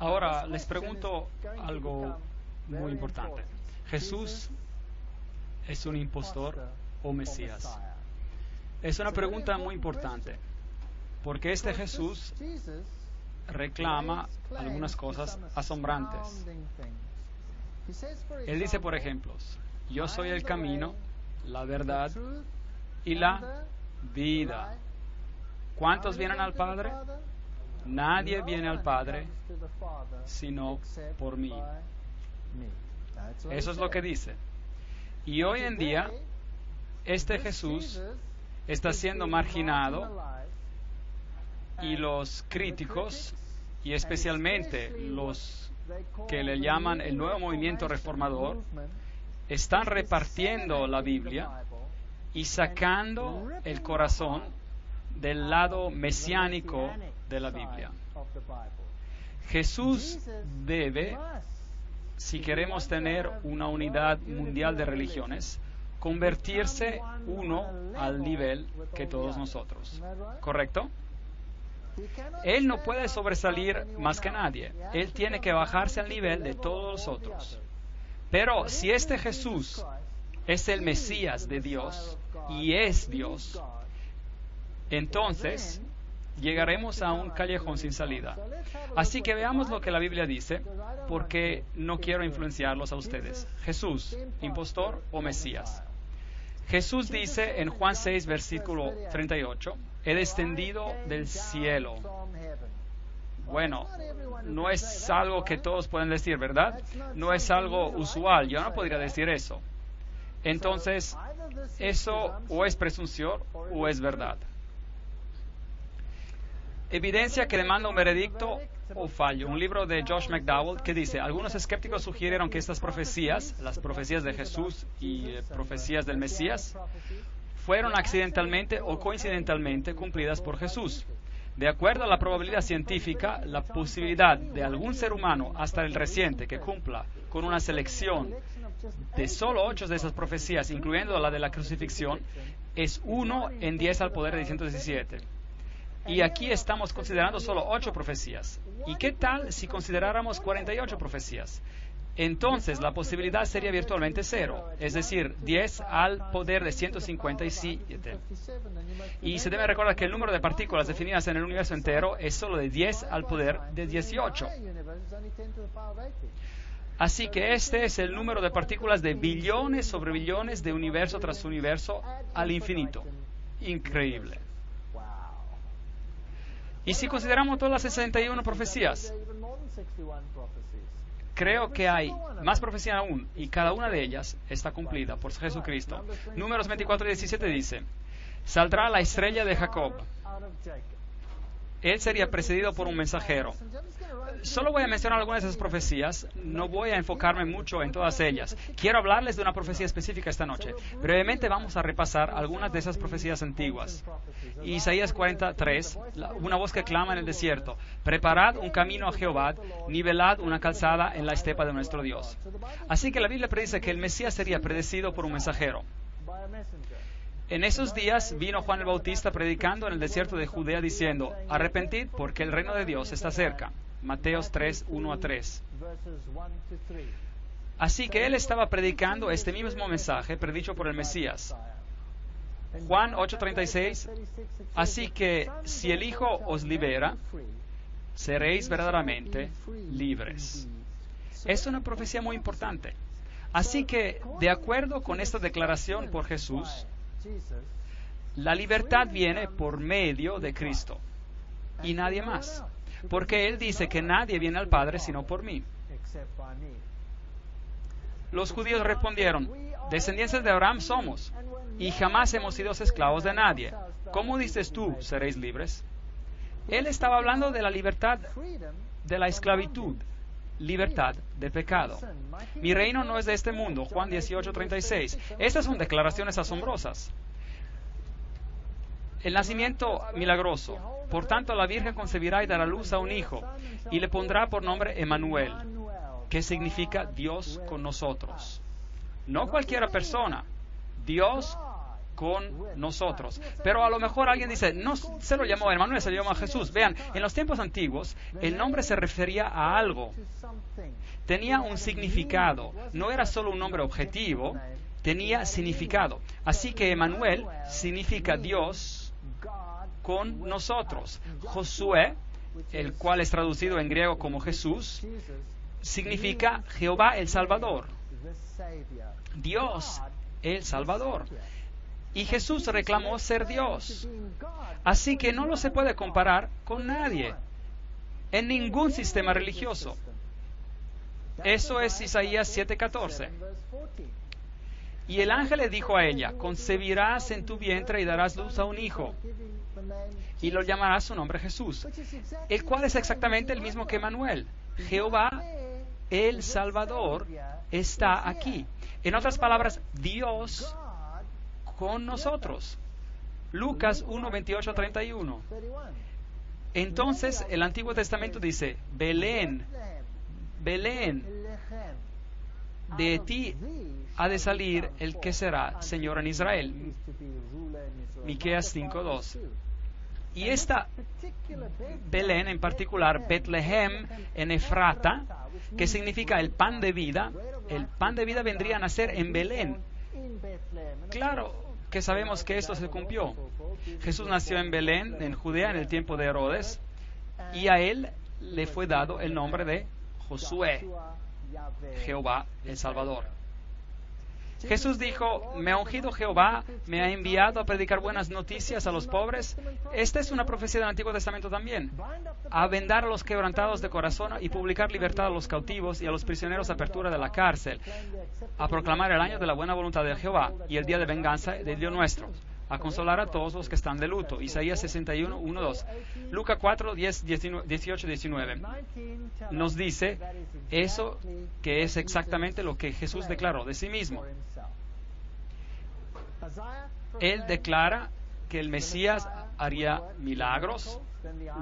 Ahora les pregunto algo muy importante. ¿Jesús es un impostor o Mesías? Es una pregunta muy importante, porque este Jesús reclama algunas cosas asombrantes. Él dice, por ejemplo, yo soy el camino, la verdad y la vida. ¿Cuántos vienen al Padre? Nadie viene al Padre sino por mí. Eso es lo que dice. Y hoy en día, este Jesús está siendo marginado y los críticos, y especialmente los que le llaman el nuevo movimiento reformador, están repartiendo la Biblia y sacando el corazón del lado mesiánico de la Biblia. Jesús debe, si queremos tener una unidad mundial de religiones, convertirse uno al nivel que todos nosotros. ¿Correcto? Él no puede sobresalir más que nadie. Él tiene que bajarse al nivel de todos los otros. Pero si este Jesús es el Mesías de Dios y es Dios, entonces llegaremos a un callejón sin salida. Así que veamos lo que la Biblia dice, porque no quiero influenciarlos a ustedes. Jesús, impostor o Mesías. Jesús dice en Juan 6, versículo 38, he descendido del cielo. Bueno, no es algo que todos pueden decir, ¿verdad? No es algo usual, yo no podría decir eso. Entonces, eso o es presunción o es verdad. Evidencia que demanda un veredicto o fallo. Un libro de Josh McDowell que dice, algunos escépticos sugirieron que estas profecías, las profecías de Jesús y profecías del Mesías, fueron accidentalmente o coincidentalmente cumplidas por Jesús. De acuerdo a la probabilidad científica, la posibilidad de algún ser humano, hasta el reciente, que cumpla con una selección de solo 8 de esas profecías, incluyendo la de la crucifixión, es 1 en 10 al poder de 117. Y aquí estamos considerando solo 8 profecías. ¿Y qué tal si consideráramos 48 profecías? Entonces la posibilidad sería virtualmente 0, es decir, 10 al poder de 157. Y se debe recordar que el número de partículas definidas en el universo entero es solo de 10 al poder de 18. Así que este es el número de partículas de billones sobre billones de universo tras universo al infinito. Increíble. Y si consideramos todas las 61 profecías, creo que hay más profecías aún, y cada una de ellas está cumplida por Jesucristo. Números 24 y 17 dice, saldrá la estrella de Jacob. Él sería precedido por un mensajero. Solo voy a mencionar algunas de esas profecías, no voy a enfocarme mucho en todas ellas. Quiero hablarles de una profecía específica esta noche. Brevemente vamos a repasar algunas de esas profecías antiguas. Isaías 43, una voz que clama en el desierto: preparad un camino a Jehová, nivelad una calzada en la estepa de nuestro Dios. Así que la Biblia predice que el Mesías sería predecido por un mensajero. En esos días vino Juan el Bautista predicando en el desierto de Judea diciendo: arrepentid porque el reino de Dios está cerca. Mateos 3, 1 a 3. Así que él estaba predicando este mismo mensaje predicho por el Mesías. Juan 8:36. Así que si el Hijo os libera, seréis verdaderamente libres. Es una profecía muy importante. Así que, de acuerdo con esta declaración por Jesús, la libertad viene por medio de Cristo y nadie más. Porque Él dice que nadie viene al Padre sino por mí. Los judíos respondieron: descendientes de Abraham somos, y jamás hemos sido esclavos de nadie. ¿Cómo dices tú, seréis libres? Él estaba hablando de la libertad de la esclavitud, libertad de pecado. Mi reino no es de este mundo, Juan 18:36. Estas son declaraciones asombrosas. El nacimiento milagroso. Por tanto, la Virgen concebirá y dará luz a un hijo, y le pondrá por nombre Emmanuel, que significa Dios con nosotros. No cualquiera persona, Dios con nosotros. Pero a lo mejor alguien dice: no se lo llamó Emmanuel, se lo llamó Jesús. Vean, en los tiempos antiguos, el nombre se refería a algo. Tenía un significado. No era solo un nombre objetivo, tenía significado. Así que Emmanuel significa Dios con nosotros. Josué, el cual es traducido en griego como Jesús, significa Jehová el Salvador. Dios el Salvador. Y Jesús reclamó ser Dios. Así que no lo se puede comparar con nadie, en ningún sistema religioso. Eso es Isaías 7:14. Y el ángel le dijo a ella: concebirás en tu vientre y darás luz a un hijo, y lo llamarás su nombre Jesús, el cual es exactamente el mismo que Emmanuel. Jehová, el Salvador, está aquí. En otras palabras, Dios con nosotros. Lucas 1:28-31. Entonces el Antiguo Testamento dice: Belén, Belén, de ti ha de salir el que será Señor en Israel. Miqueas 5:2. Y esta Belén en particular, Betlehem en Efrata, que significa el pan de vida vendría a nacer en Belén. Claro que sabemos que esto se cumplió. Jesús nació en Belén, en Judea, en el tiempo de Herodes, y a él le fue dado el nombre de Josué, Jehová el Salvador. Jesús dijo: me ha ungido Jehová, me ha enviado a predicar buenas noticias a los pobres. Esta es una profecía del Antiguo Testamento también. A vendar a los quebrantados de corazón y publicar libertad a los cautivos y a los prisioneros apertura de la cárcel. A proclamar el año de la buena voluntad de Jehová y el día de venganza del Dios nuestro. A consolar a todos los que están de luto. Isaías 61, 1, 2. Lucas 4, 10, 18, 19. Nos dice eso, que es exactamente lo que Jesús declaró de sí mismo. Él declara que el Mesías haría milagros,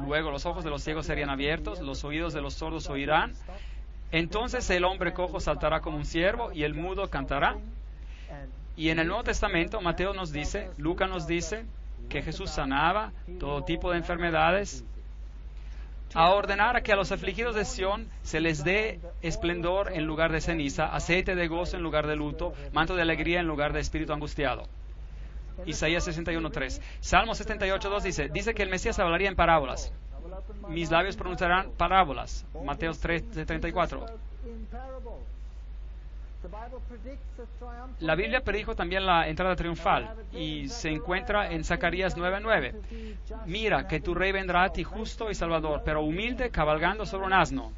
luego los ojos de los ciegos serían abiertos, los oídos de los sordos oirán, entonces el hombre cojo saltará como un ciervo y el mudo cantará. Y en el Nuevo Testamento, Mateo nos dice, Lucas nos dice, que Jesús sanaba todo tipo de enfermedades, a ordenar a que a los afligidos de Sión se les dé esplendor en lugar de ceniza, aceite de gozo en lugar de luto, manto de alegría en lugar de espíritu angustiado. Isaías 61:3. Salmo 78:2 dice que el Mesías hablaría en parábolas. Mis labios pronunciarán parábolas. Mateo 3:34. La Biblia predijo también la entrada triunfal y se encuentra en Zacarías 9:9. Mira que tu rey vendrá a ti justo y salvador, pero humilde, cabalgando sobre un asno.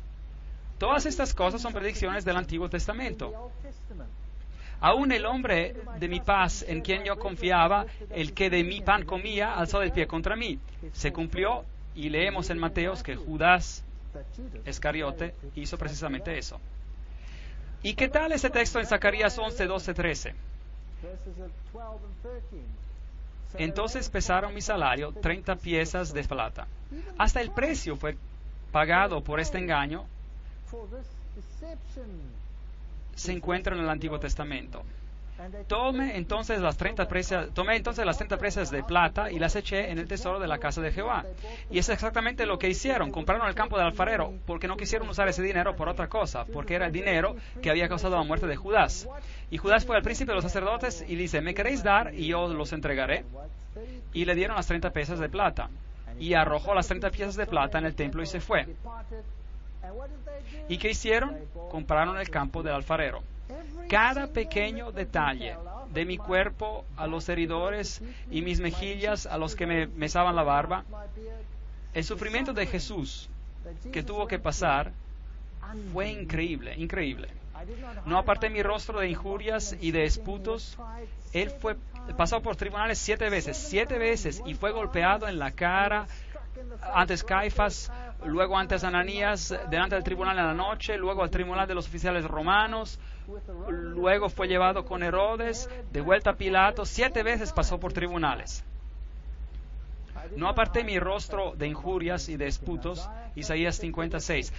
Todas estas cosas son predicciones del Antiguo Testamento. Aún el hombre de mi paz, en quien yo confiaba, el que de mi pan comía, alzó el pie contra mí. Se cumplió Y leemos en Mateos que Judas Iscariote hizo precisamente eso. ¿Y qué tal ese texto en Zacarías 11, 12, 13? Entonces pesaron mi salario 30 piezas de plata. Hasta el precio fue pagado por este engaño. Se encuentra en el Antiguo Testamento. Tomé entonces las 30 piezas de plata y las eché en el tesoro de la casa de Jehová. Y es exactamente lo que hicieron. Compraron el campo del alfarero porque no quisieron usar ese dinero por otra cosa, porque era el dinero que había causado la muerte de Judas. Y Judas fue al príncipe de los sacerdotes y dice, ¿me queréis dar y yo los entregaré? Y le dieron las 30 piezas de plata. Y arrojó las 30 piezas de plata en el templo y se fue. ¿Y qué hicieron? Compraron el campo del alfarero. Cada pequeño detalle de mi cuerpo a los heridores y mis mejillas a los que me mesaban la barba, el sufrimiento de Jesús que tuvo que pasar fue increíble, increíble. No aparté mi rostro de injurias y de esputos. Él pasó por tribunales 7 veces, y fue golpeado en la cara, antes Caifás, luego antes Ananías, delante del tribunal en la noche, luego al tribunal de los oficiales romanos, luego fue llevado con Herodes, de vuelta a Pilato. 7 veces pasó por tribunales. No aparté mi rostro de injurias y de esputos. Isaías 56.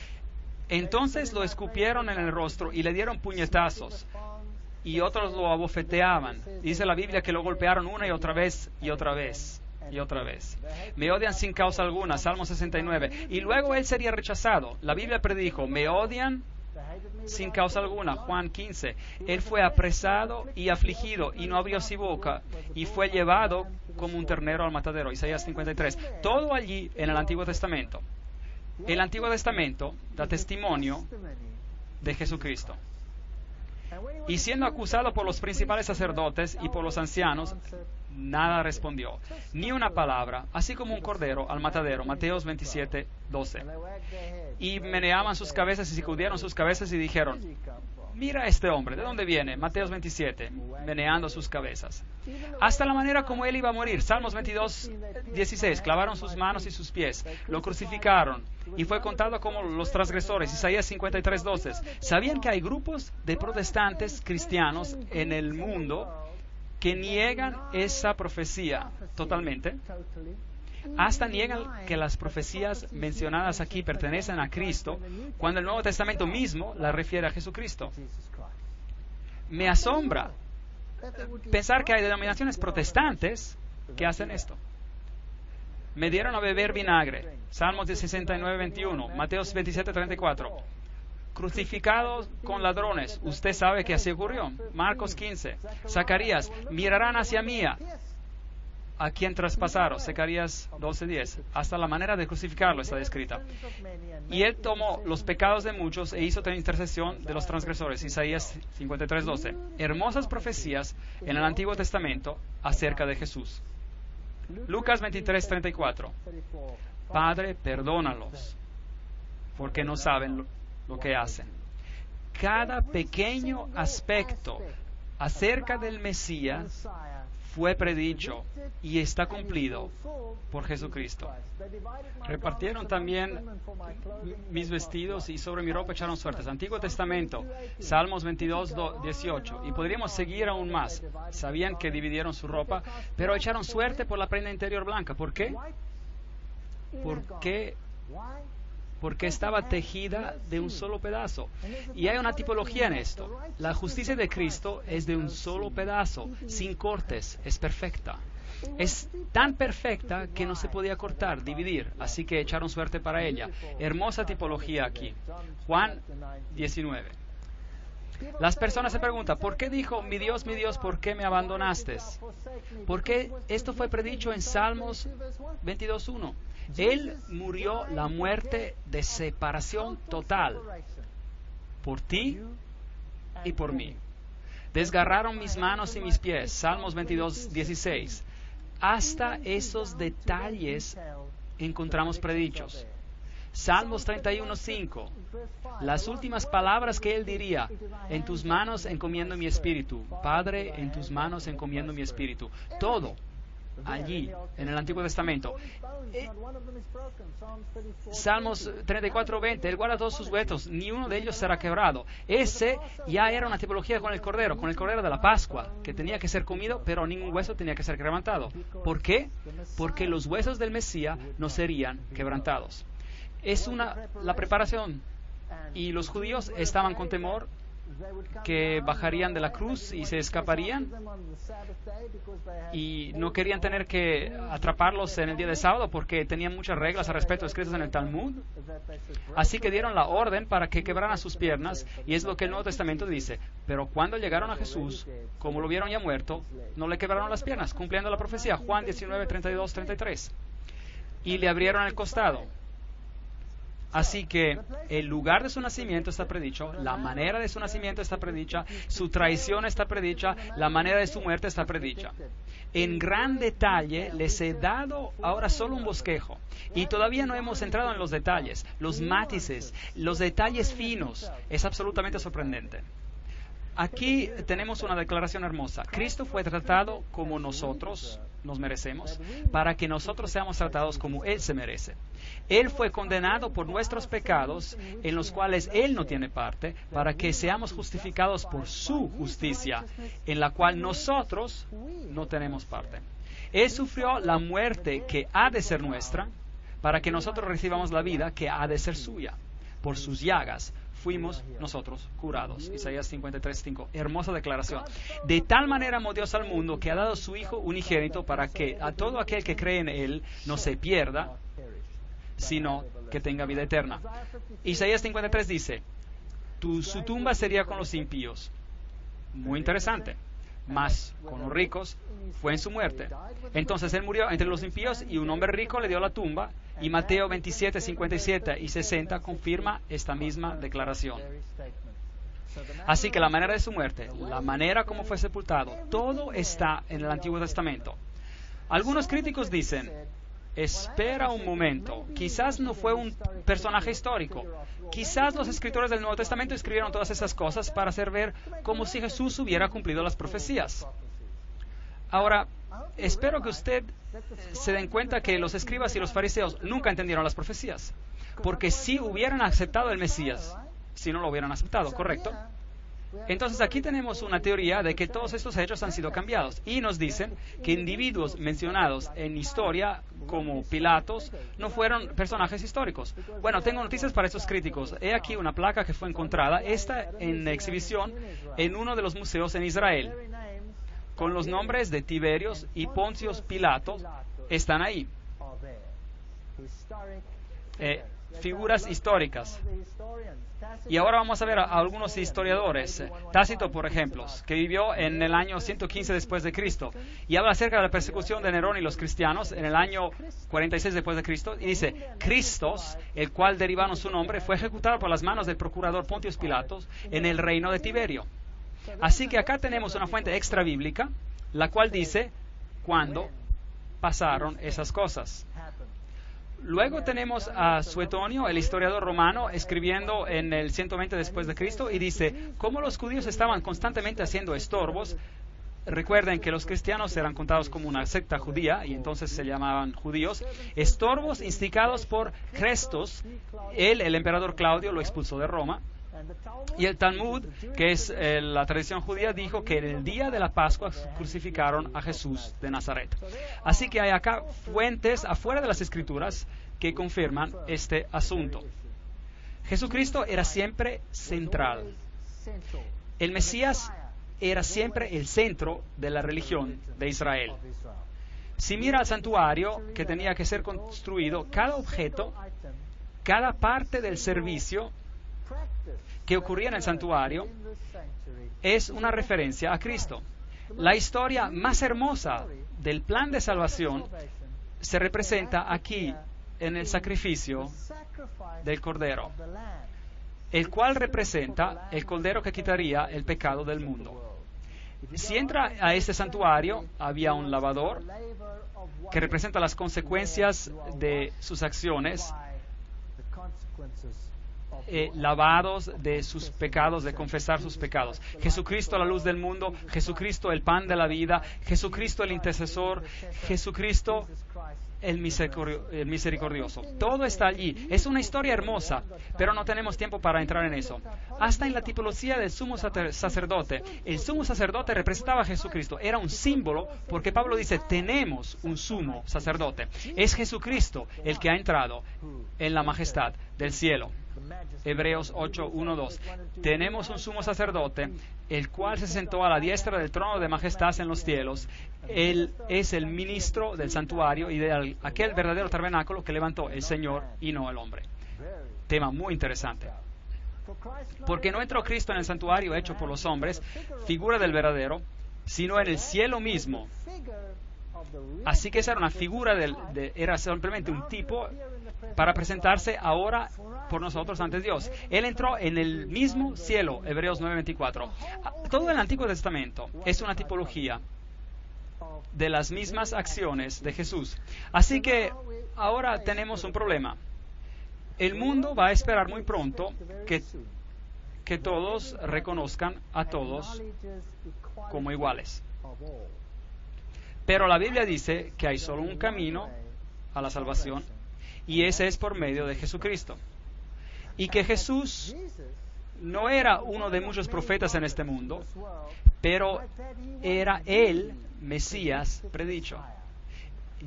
Entonces lo escupieron en el rostro y le dieron puñetazos, y otros lo abofeteaban. Dice la Biblia que lo golpearon una y otra vez y otra vez y otra vez. Me odian sin causa alguna, Salmo 69. Y luego él sería rechazado. La Biblia predijo, me odian sin causa alguna, Juan 15. Él fue apresado y afligido y no abrió su boca, y fue llevado como un ternero al matadero, Isaías 53. Todo allí en el Antiguo Testamento. El Antiguo Testamento da testimonio de Jesucristo. Y siendo acusado por los principales sacerdotes y por los ancianos, nada respondió, ni una palabra, así como un cordero al matadero, Mateos 27, 12. Y meneaban sus cabezas y sacudieron sus cabezas y dijeron, mira a este hombre, ¿de dónde viene? Mateos 27, meneando sus cabezas. Hasta la manera como él iba a morir, Salmos 22, 16, clavaron sus manos y sus pies, lo crucificaron y fue contado como los transgresores, Isaías 53, 12. ¿Sabían que hay grupos de protestantes cristianos en el mundo que niegan esa profecía totalmente? Hasta niegan que las profecías mencionadas aquí pertenecen a Cristo, cuando el Nuevo Testamento mismo la refiere a Jesucristo. Me asombra pensar que hay denominaciones protestantes que hacen esto. Me dieron a beber vinagre, Salmos 69, 21, Mateos 27, 34. Crucificados con ladrones, usted sabe que así ocurrió, Marcos 15. Zacarías, mirarán hacia mí a quien traspasaron, Zacarías 12:10. Hasta la manera de crucificarlo está descrita. Y él tomó los pecados de muchos e hizo intercesión de los transgresores, Isaías 53:12. Hermosas profecías en el Antiguo Testamento acerca de Jesús. Lucas 23:34. Padre, perdónalos, porque no saben lo que hacen. Cada pequeño aspecto acerca del Mesías fue predicho y está cumplido por Jesucristo. Repartieron también mis vestidos y sobre mi ropa echaron suertes. Antiguo Testamento, Salmos 22, 18. Y podríamos seguir aún más. Sabían que dividieron su ropa, pero echaron suerte por la prenda interior blanca. ¿Por qué? Porque estaba tejida de un solo pedazo. Y hay una tipología en esto. La justicia de Cristo es de un solo pedazo, sin cortes, es perfecta. Es tan perfecta que no se podía cortar, dividir, así que echaron suerte para ella. Hermosa tipología aquí. Juan 19. Las personas se preguntan, ¿por qué dijo, mi Dios, ¿por qué me abandonaste? Porque esto fue predicho en Salmos 22:1. Él murió la muerte de separación total por ti y por mí. Desgarraron mis manos y mis pies, Salmos 22:16. Hasta esos detalles encontramos predichos. Salmos 31:5. Las últimas palabras que él diría, en tus manos encomiendo mi espíritu. Padre, en tus manos encomiendo mi espíritu. Todo allí, en el Antiguo Testamento. Salmos 34:20, Él guarda todos sus huesos, ni uno de ellos será quebrado. Ese ya era una tipología con el Cordero de la Pascua, que tenía que ser comido, pero ningún hueso tenía que ser quebrantado. ¿Por qué? Porque los huesos del Mesías no serían quebrantados. Es la preparación. Y los judíos estaban con temor que bajarían de la cruz y se escaparían, y no querían tener que atraparlos en el día de sábado porque tenían muchas reglas al respecto escritas en el Talmud. Así que dieron la orden para que quebraran sus piernas, y es lo que el Nuevo Testamento dice. Pero cuando llegaron a Jesús, como lo vieron ya muerto, no le quebraron las piernas, cumpliendo la profecía, Juan 19:32-33, y le abrieron el costado. Así que el lugar de su nacimiento está predicho, la manera de su nacimiento está predicha, su traición está predicha, la manera de su muerte está predicha. En gran detalle les he dado ahora solo un bosquejo, y todavía no hemos entrado en los detalles, los matices, los detalles finos. Es absolutamente sorprendente. Aquí tenemos una declaración hermosa. Cristo fue tratado como nosotros nos merecemos, para que nosotros seamos tratados como Él se merece. Él fue condenado por nuestros pecados, en los cuales Él no tiene parte, para que seamos justificados por su justicia, en la cual nosotros no tenemos parte. Él sufrió la muerte que ha de ser nuestra, para que nosotros recibamos la vida que ha de ser suya. Por sus llagas fuimos nosotros curados. Isaías 53:5. Hermosa declaración. De tal manera amó Dios al mundo que ha dado su Hijo unigénito, para que a todo aquel que cree en Él no se pierda, sino que tenga vida eterna. Isaías 53 dice, su tumba sería con los impíos. Muy interesante. Mas con los ricos fue en su muerte. Entonces Él murió entre los impíos, y un hombre rico le dio la tumba. Y Mateo 27:57 y 60 confirma esta misma declaración. Así que la manera de su muerte, la manera como fue sepultado, todo está en el Antiguo Testamento. Algunos críticos dicen, espera un momento, quizás no fue un personaje histórico. Quizás los escritores del Nuevo Testamento escribieron todas esas cosas para hacer ver como si Jesús hubiera cumplido las profecías. Ahora, espero que usted se den cuenta que los escribas y los fariseos nunca entendieron las profecías, porque si hubieran aceptado el Mesías, si no lo hubieran aceptado, ¿correcto? Entonces aquí tenemos una teoría de que todos estos hechos han sido cambiados, y nos dicen que individuos mencionados en historia como Pilatos no fueron personajes históricos. Bueno, tengo noticias para estos críticos. He aquí una placa que fue encontrada, esta en exhibición en uno de los museos en Israel, con los nombres de Tiberios y Pontios Pilatos. Están ahí. Figuras históricas. Y ahora vamos a ver a algunos historiadores. Tácito, por ejemplo, que vivió en el año 115 después de Cristo, y habla acerca de la persecución de Nerón y los cristianos en el año 46 después de Cristo, y dice, Cristos, el cual derivaron su nombre, fue ejecutado por las manos del procurador Pontios Pilatos en el reino de Tiberio. Así que acá tenemos una fuente extra bíblica, la cual dice cuándo pasaron esas cosas. Luego tenemos a Suetonio, el historiador romano, escribiendo en el 120 después de Cristo, y dice, cómo los judíos estaban constantemente haciendo estorbos. Recuerden que los cristianos eran contados como una secta judía, y entonces se llamaban judíos. Estorbos instigados por Crestos. Él, el emperador Claudio, lo expulsó de Roma. Y el Talmud, que es la tradición judía, dijo que en el día de la Pascua crucificaron a Jesús de Nazaret. Así que hay acá fuentes afuera de las Escrituras que confirman este asunto. Jesucristo era siempre central. El Mesías era siempre el centro de la religión de Israel. Si mira al santuario que tenía que ser construido, cada objeto, cada parte del servicio que ocurría en el santuario es una referencia a Cristo. La historia más hermosa del plan de salvación se representa aquí en el sacrificio del Cordero, el cual representa el Cordero que quitaría el pecado del mundo. Si entra a este santuario, había un lavador que representa las consecuencias de sus acciones, lavados de sus pecados, de confesar sus pecados. Jesucristo, la luz del mundo, Jesucristo, el pan de la vida, Jesucristo, el intercesor, Jesucristo, el misericordioso. Todo está allí. Es una historia hermosa, pero no tenemos tiempo para entrar en eso. Hasta en la tipología del sumo sacerdote. El sumo sacerdote representaba a Jesucristo. Era un símbolo, porque Pablo dice, tenemos un sumo sacerdote. Es Jesucristo el que ha entrado en la majestad del cielo. Hebreos 8, 1, 2. Tenemos un sumo sacerdote, el cual se sentó a la diestra del trono de majestad en los cielos. Él es el ministro del santuario y de aquel verdadero tabernáculo que levantó el Señor y no el hombre. Tema muy interesante. Porque no entró Cristo en el santuario hecho por los hombres, figura del verdadero, sino en el cielo mismo. Así que esa era una figura, era simplemente un tipo para presentarse ahora por nosotros ante Dios. Él entró en el mismo cielo, Hebreos 9:24. Todo el Antiguo Testamento es una tipología de las mismas acciones de Jesús. Así que ahora tenemos un problema. El mundo va a esperar muy pronto que todos reconozcan a todos como iguales. Pero la Biblia dice que hay solo un camino a la salvación, y ese es por medio de Jesucristo. Y que Jesús no era uno de muchos profetas en este mundo, pero era el Mesías predicho.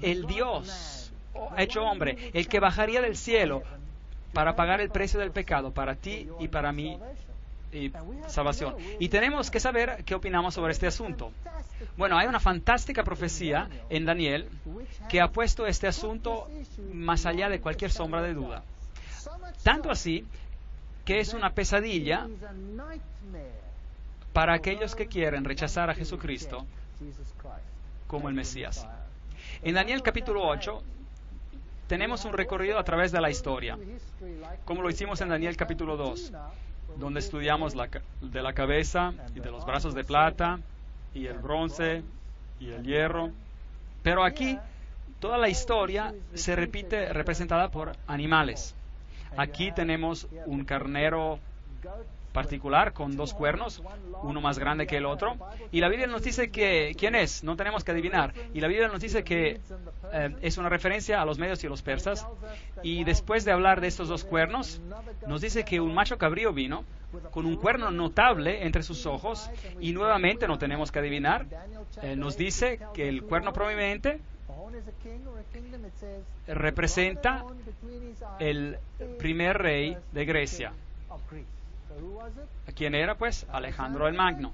El Dios hecho hombre, el que bajaría del cielo para pagar el precio del pecado para ti y para mí, y salvación. Y tenemos que saber qué opinamos sobre este asunto. Bueno, hay una fantástica profecía en Daniel que ha puesto este asunto más allá de cualquier sombra de duda. Tanto así que es una pesadilla para aquellos que quieren rechazar a Jesucristo como el Mesías. En Daniel capítulo 8 tenemos un recorrido a través de la historia, como lo hicimos en Daniel capítulo 2, donde estudiamos de la cabeza y de los brazos de plata y el bronce y el hierro. Pero aquí toda la historia se repite representada por animales. Aquí tenemos un carnero particular con dos cuernos, uno más grande que el otro, y la Biblia nos dice que quién es, no tenemos que adivinar, y la Biblia nos dice que es una referencia a los medios y los persas, y después de hablar de estos dos cuernos, nos dice que un macho cabrío vino con un cuerno notable entre sus ojos, y nuevamente no tenemos que adivinar, nos dice que el cuerno prominente representa el primer rey de Grecia. ¿Quién era? Pues Alejandro el Magno.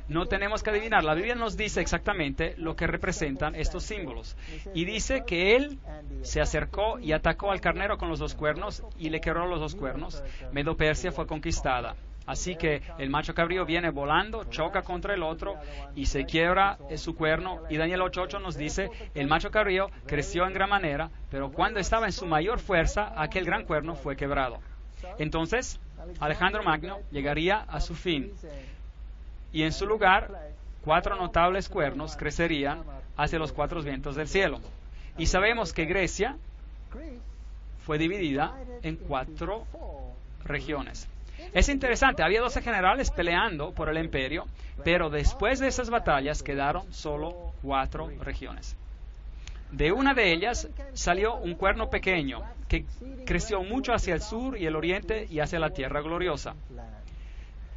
No tenemos que adivinar. La Biblia nos dice exactamente lo que representan estos símbolos. Y dice que él se acercó y atacó al carnero con los dos cuernos y le quebró los dos cuernos. Medo-Persia fue conquistada. Así que el macho cabrío viene volando, choca contra el otro y se quiebra su cuerno. Y Daniel 8:8 nos dice, el macho cabrío creció en gran manera, pero cuando estaba en su mayor fuerza, aquel gran cuerno fue quebrado. Entonces, Alejandro Magno llegaría a su fin y en su lugar 4 notables cuernos crecerían hacia los 4 vientos del cielo. Y sabemos que Grecia fue dividida en 4 regiones. Es interesante, había 12 generales peleando por el imperio, pero después de esas batallas quedaron solo 4 regiones. De una de ellas salió un cuerno pequeño que creció mucho hacia el sur y el oriente y hacia la tierra gloriosa.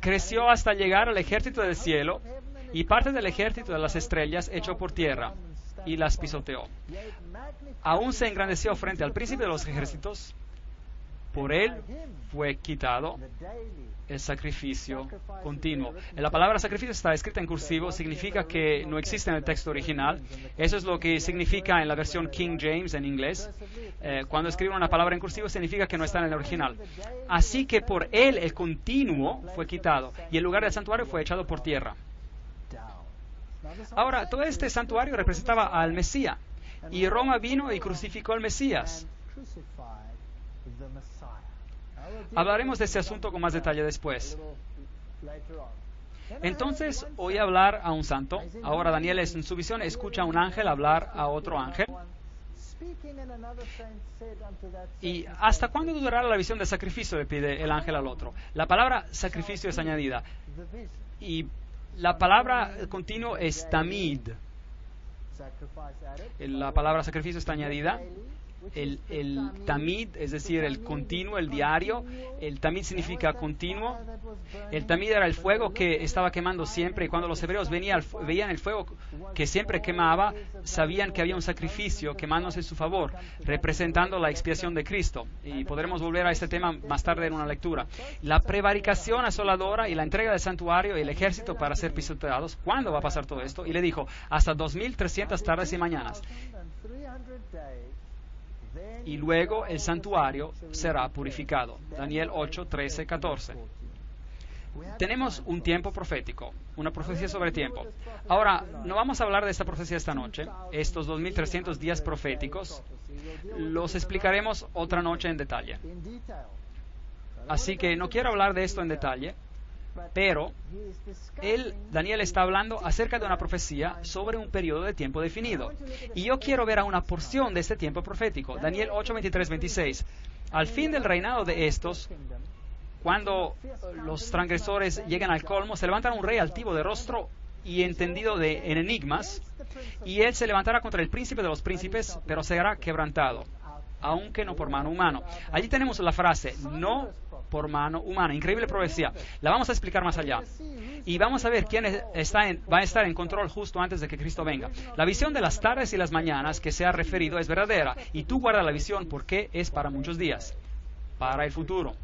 Creció hasta llegar al ejército del cielo y parte del ejército de las estrellas echó por tierra y las pisoteó. Aún se engrandeció frente al príncipe de los ejércitos. Por él fue quitado el sacrificio continuo. La palabra sacrificio está escrita en cursivo, significa que no existe en el texto original. Eso es lo que significa en la versión King James en inglés. Cuando escriben una palabra en cursivo significa que no está en el original. Así que por él el continuo fue quitado y el lugar del santuario fue echado por tierra. Ahora, todo este santuario representaba al Mesías y Roma vino y crucificó al Mesías. Hablaremos de ese asunto con más detalle después. Entonces oí hablar a un santo. Ahora Daniel en su visión escucha a un ángel hablar a otro ángel. ¿Y hasta cuándo durará la visión del sacrificio?, le pide el ángel al otro. La palabra sacrificio es añadida. Y la palabra continuo es tamid. La palabra sacrificio está añadida. El tamid, es decir, el continuo, el diario. El tamid significa continuo. El tamid era el fuego que estaba quemando siempre, y cuando los hebreos veían el fuego que siempre quemaba, sabían que había un sacrificio quemándose en su favor, representando la expiación de Cristo. Y podremos volver a este tema más tarde en una lectura. La prevaricación asoladora y la entrega del santuario y el ejército para ser pisoteados. ¿Cuándo va a pasar todo esto? Y le dijo, hasta 2300 tardes y mañanas. Y luego el santuario será purificado. Daniel 8, 13, 14. Tenemos un tiempo profético, una profecía sobre tiempo. Ahora, no vamos a hablar de esta profecía esta noche. Estos 2300 días proféticos los explicaremos otra noche en detalle. Así que no quiero hablar de esto en detalle, pero Daniel está hablando acerca de una profecía sobre un periodo de tiempo definido. Y yo quiero ver a una porción de este tiempo profético. Daniel 8, 23, 26. Al fin del reinado de estos, cuando los transgresores llegan al colmo, se levantará un rey altivo de rostro y entendido en enigmas, y él se levantará contra el príncipe de los príncipes, pero será quebrantado, aunque no por mano humana. Allí tenemos la frase, no por mano humana. Increíble profecía. La vamos a explicar más allá. Y vamos a ver quién va a estar en control justo antes de que Cristo venga. La visión de las tardes y las mañanas que se ha referido es verdadera. Y tú guarda la visión porque es para muchos días, para el futuro.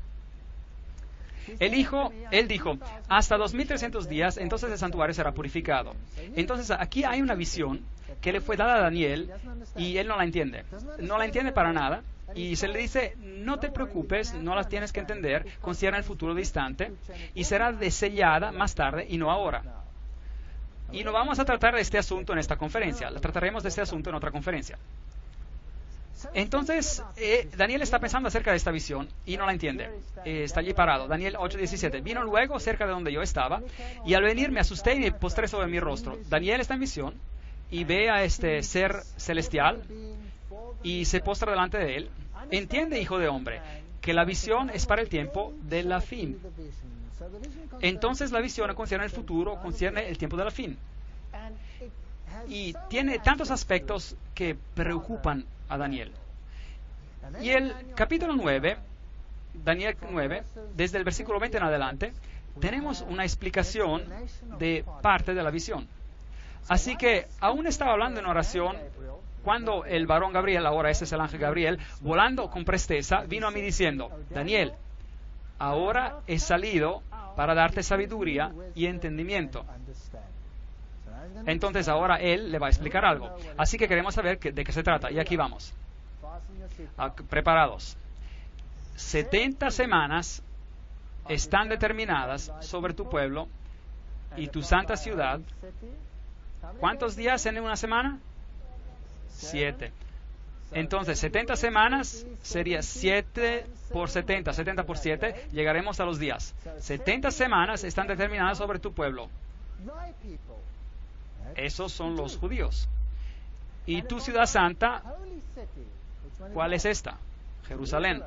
Él dijo, hasta 2300 días, entonces el santuario será purificado. Entonces aquí hay una visión que le fue dada a Daniel y él no la entiende. No la entiende para nada. Y se le dice, no te preocupes, no las tienes que entender, concierne el futuro distante y será desellada más tarde y no ahora. Y no vamos a tratar de este asunto en esta conferencia, trataremos de este asunto en otra conferencia. Entonces, Daniel está pensando acerca de esta visión y no la entiende. Está allí parado. Daniel 8:17. Vino luego cerca de donde yo estaba y al venir me asusté y me postré sobre mi rostro. Daniel está en visión y ve a este ser celestial y se postra delante de él. Entiende, hijo de hombre, que la visión es para el tiempo de la fin. Entonces la visión concierne el futuro, concierne el tiempo de la fin. Y tiene tantos aspectos que preocupan a Daniel. Y el capítulo 9, Daniel 9, desde el versículo 20 en adelante, tenemos una explicación de parte de la visión. Así que aún estaba hablando en oración cuando el varón Gabriel, ahora ese es el ángel Gabriel, volando con presteza, vino a mí diciendo, Daniel, ahora he salido para darte sabiduría y entendimiento. Entonces ahora él le va a explicar algo. Así que queremos saber de qué se trata. Y aquí vamos. Preparados. 70 semanas están determinadas sobre tu pueblo y tu santa ciudad. ¿Cuántos días en una semana? 7. Entonces, 70 semanas sería 7 por 70, 70 por 7, llegaremos a los días. 70 semanas están determinadas sobre tu pueblo. Esos son los judíos. Y tu ciudad santa, ¿cuál es esta? Jerusalén.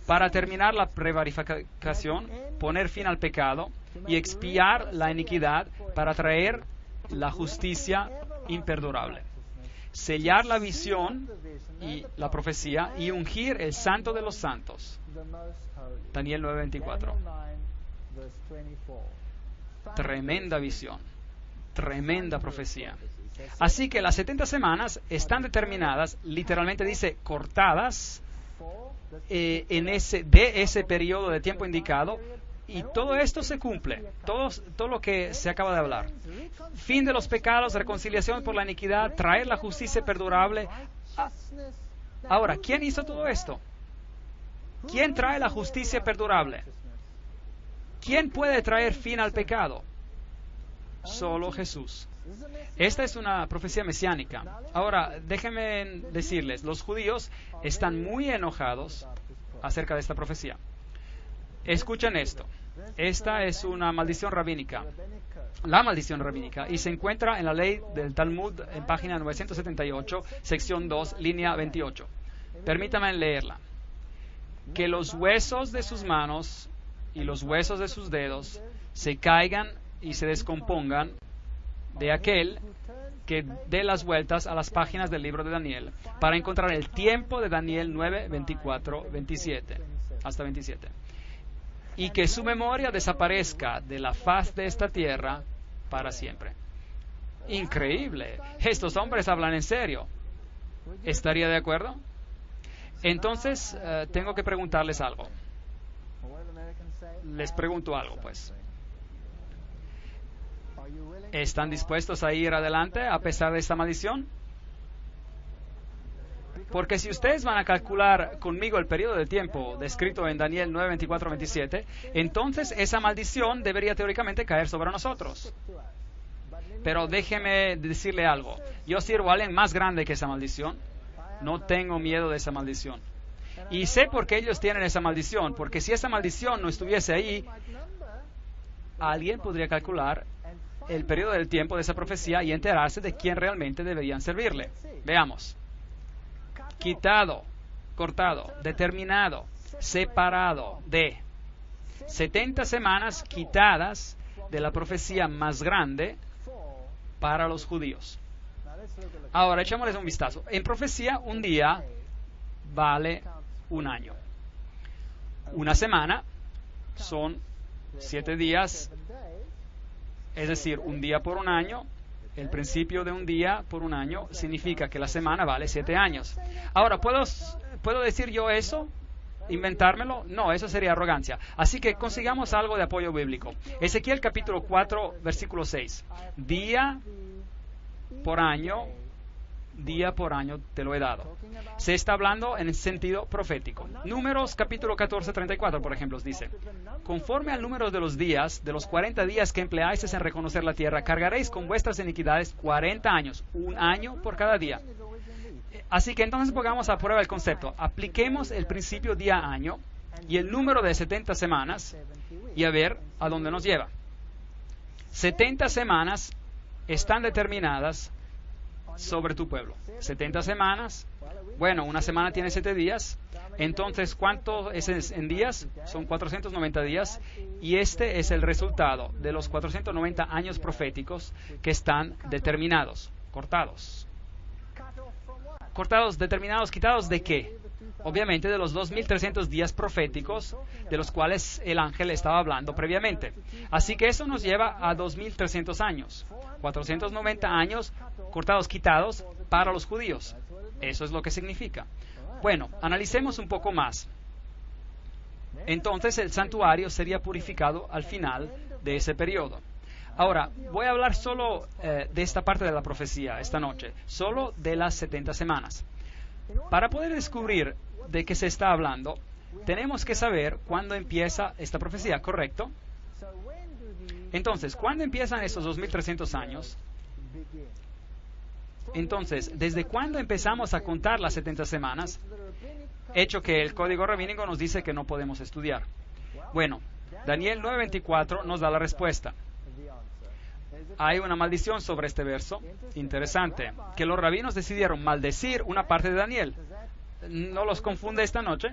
Para terminar la prevaricación, poner fin al pecado y expiar la iniquidad para traer la justicia imperdurable. Sellar la visión y la profecía y ungir el santo de los santos. Daniel 9:24. Tremenda visión, tremenda profecía. Así que las 70 semanas están determinadas, literalmente dice cortadas, de ese periodo de tiempo indicado, y todo esto se cumple, todo lo que se acaba de hablar. Fin de los pecados, reconciliación por la iniquidad, traer la justicia perdurable. Ahora, ¿quién hizo todo esto? ¿Quién trae la justicia perdurable? ¿Quién puede traer fin al pecado? Solo Jesús. Esta es una profecía mesiánica. Ahora, déjenme decirles, los judíos están muy enojados acerca de esta profecía. Escuchen esto. Esta es una maldición rabínica, la maldición rabínica, y se encuentra en la ley del Talmud en página 978, sección 2, línea 28. Permítame leerla. Que los huesos de sus manos y los huesos de sus dedos se caigan y se descompongan de aquel que dé las vueltas a las páginas del libro de Daniel para encontrar el tiempo de Daniel 9, 24, 27, hasta 27. Y que su memoria desaparezca de la faz de esta tierra para siempre. Increíble. Estos hombres hablan en serio. ¿Estaría de acuerdo? Entonces, tengo que preguntarles algo. Les pregunto algo, pues. ¿Están dispuestos a ir adelante a pesar de esta maldición? Porque si ustedes van a calcular conmigo el periodo de tiempo descrito en Daniel 9, 24, 27, entonces esa maldición debería teóricamente caer sobre nosotros. Pero déjeme decirle algo. Yo sirvo a alguien más grande que esa maldición. No tengo miedo de esa maldición. Y sé por qué ellos tienen esa maldición. Porque si esa maldición no estuviese ahí, alguien podría calcular el periodo del tiempo de esa profecía y enterarse de quién realmente deberían servirle. Veamos. Quitado, cortado, determinado, separado de 70 semanas quitadas de la profecía más grande para los judíos. Ahora, echémosles un vistazo. En profecía, un día vale un año. Una semana son 7 días, es decir, un día por un año. El principio de un día por un año significa que la semana vale 7 años. Ahora, ¿puedo decir yo eso? ¿Inventármelo? No, eso sería arrogancia. Así que consigamos algo de apoyo bíblico. Ezequiel capítulo 4, versículo 6. Día por año te lo he dado. Se está hablando en el sentido profético. Números capítulo 14, 34, por ejemplo, dice: conforme al número de los días, de los 40 días que empleáis en reconocer la tierra, cargaréis con vuestras iniquidades 40 años, un año por cada día. Así que entonces pongamos a prueba el concepto. Apliquemos el principio día-año y el número de 70 semanas y a ver a dónde nos lleva. 70 semanas están determinadas sobre tu pueblo. 70 semanas, bueno, una semana tiene 7 días, entonces ¿cuánto es en días? Son 490 días, y este es el resultado de los 490 años proféticos que están determinados, cortados. Cortados, determinados, quitados ¿de qué? Obviamente de los 2.300 días proféticos de los cuales el ángel estaba hablando previamente. Así que eso nos lleva a 2.300 años. 490 años cortados, quitados para los judíos. Eso es lo que significa. Bueno, analicemos un poco más. Entonces el santuario sería purificado al final de ese periodo. Ahora, voy a hablar solo de esta parte de la profecía esta noche, solo de las 70 semanas. Para poder descubrir de qué se está hablando, tenemos que saber cuándo empieza esta profecía, ¿correcto? Entonces, ¿cuándo empiezan esos 2.300 años? Entonces, ¿desde cuándo empezamos a contar las 70 semanas? Hecho que el código rabínico nos dice que no podemos estudiar. Bueno, Daniel 9:24 nos da la respuesta. Hay una maldición sobre este verso, interesante, que los rabinos decidieron maldecir una parte de Daniel. ¿No los confunde esta noche?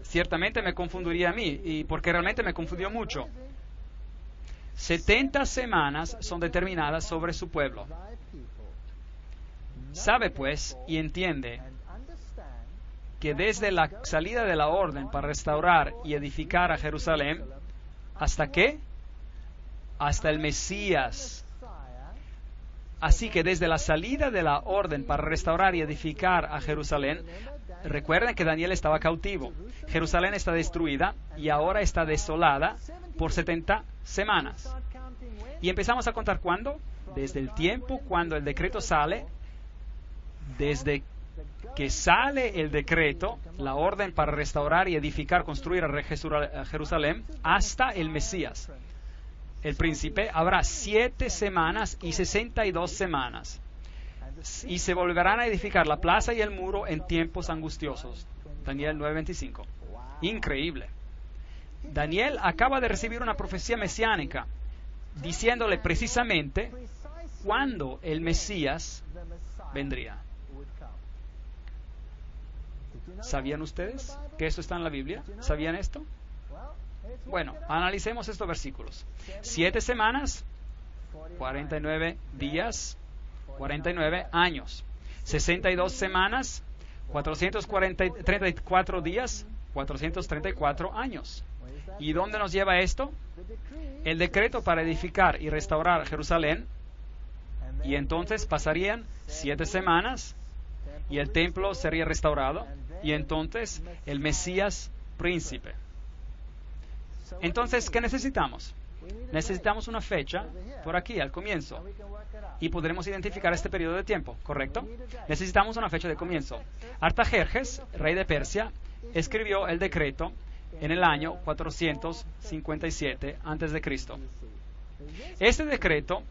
Ciertamente me confundiría a mí, y porque realmente me confundió mucho. 70 semanas son determinadas sobre su pueblo. Sabe pues y entiende que desde la salida de la orden para restaurar y edificar a Jerusalén, ¿hasta qué? Hasta el Mesías. Así que desde la salida de la orden para restaurar y edificar a Jerusalén, recuerden que Daniel estaba cautivo. Jerusalén está destruida y ahora está desolada por 70 semanas. Y empezamos a contar ¿cuándo? Desde el tiempo cuando el decreto sale, desde que sale el decreto, la orden para restaurar y edificar, construir a Jerusalén, hasta el Mesías. El príncipe, habrá 7 semanas y 62 semanas. Y se volverán a edificar la plaza y el muro en tiempos angustiosos. Daniel 9:25. Increíble. Daniel acaba de recibir una profecía mesiánica, diciéndole precisamente cuándo el Mesías vendría. ¿Sabían ustedes que esto está en la Biblia? ¿Sabían esto? Bueno, analicemos estos versículos. 7 semanas, 49 días, 49 años. 62 semanas, 434 días, 434 años. ¿Y dónde nos lleva esto? El decreto para edificar y restaurar Jerusalén. Y entonces pasarían 7 semanas y el templo sería restaurado. Y entonces el Mesías príncipe. Entonces, ¿qué necesitamos? Necesitamos una fecha por aquí, al comienzo. Y podremos identificar este periodo de tiempo, ¿correcto? Necesitamos una fecha de comienzo. Artajerjes, rey de Persia, escribió el decreto en el año 457 a.C. Este decreto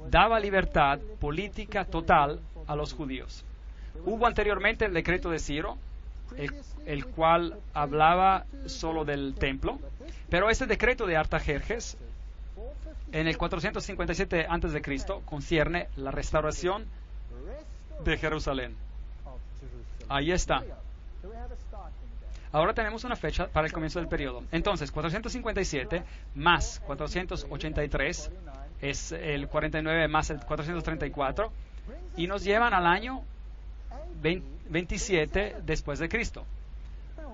daba libertad política total a los judíos. Hubo anteriormente el decreto de Ciro, el cual hablaba solo del templo, pero este decreto de Artajerjes en el 457 a.C. concierne la restauración de Jerusalén. Ahí está. Ahora tenemos una fecha para el comienzo del periodo. Entonces, 457 más 483 es el 49 más el 434 y nos llevan al año 27 después de Cristo.